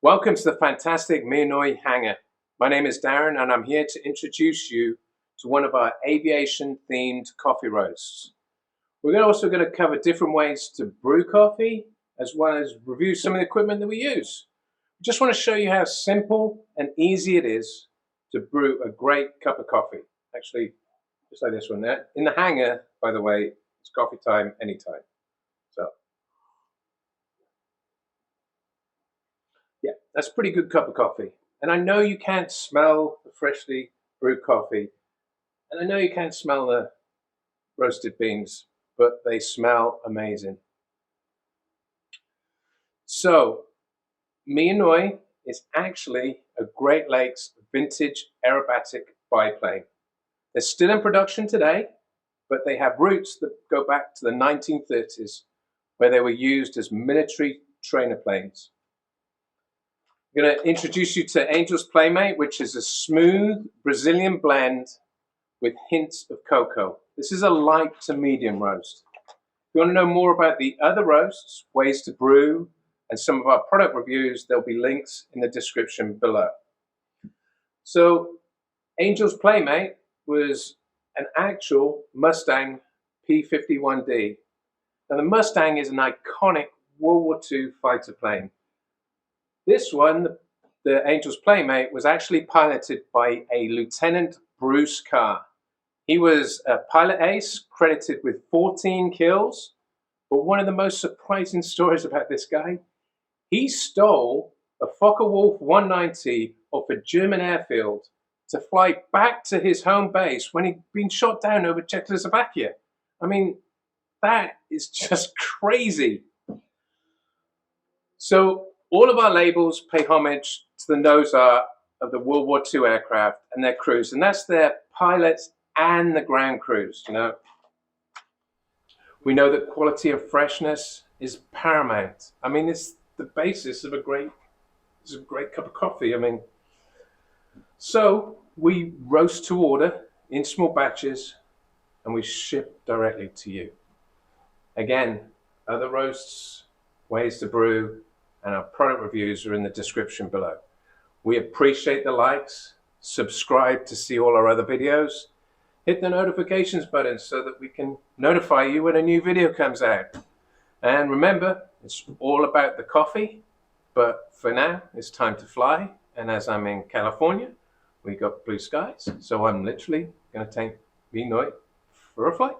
Welcome to the fantastic Mianoi hangar. My name is Darren and I'm here to introduce you to one of our aviation themed coffee roasts. We're also going to cover different ways to brew coffee as well as review some of the equipment that we use. We just want to show you how simple and easy it is to brew a great cup of coffee. Actually, just like this one there. In the hangar, by the way, it's coffee time anytime. So yeah, that's a pretty good cup of coffee. And I know you can't smell the freshly brewed coffee. And I know you can't smell the roasted beans, but they smell amazing. So, Mianoi is actually a Great Lakes vintage aerobatic biplane. They're still in production today, but they have roots that go back to the 1930s, where they were used as military trainer planes. I'm going to introduce you to Angel's Playmate, which is a smooth Brazilian blend with hints of cocoa. This is a light to medium roast. If you want to know more about the other roasts, ways to brew, and some of our product reviews, there'll be links in the description below. So, Angel's Playmate was an actual Mustang P51D. Now, the Mustang is an iconic World War II fighter plane. This one, the Angel's Playmate, was actually piloted by a Lieutenant Bruce Carr. He was a pilot ace, credited with 14 kills. But one of the most surprising stories about this guy, he stole a Focke-Wulf 190 off a German airfield to fly back to his home base when he'd been shot down over Czechoslovakia. I mean, that is just crazy. So all of our labels pay homage to the nose art of the World War II aircraft and their crews, and that's their pilots and the ground crews, you know. We know that quality of freshness is paramount. I mean, it's the basis of a great cup of coffee. I mean, so we roast to order in small batches and we ship directly to you. Again, other roasts, ways to brew, and our product reviews are in the description below. We appreciate the likes. Subscribe to see all our other videos. Hit the notifications button so that we can notify you when a new video comes out. And remember, it's all about the coffee, but for now, it's time to fly. And as I'm in California, we got blue skies, so I'm literally going to take Mianoi for a flight.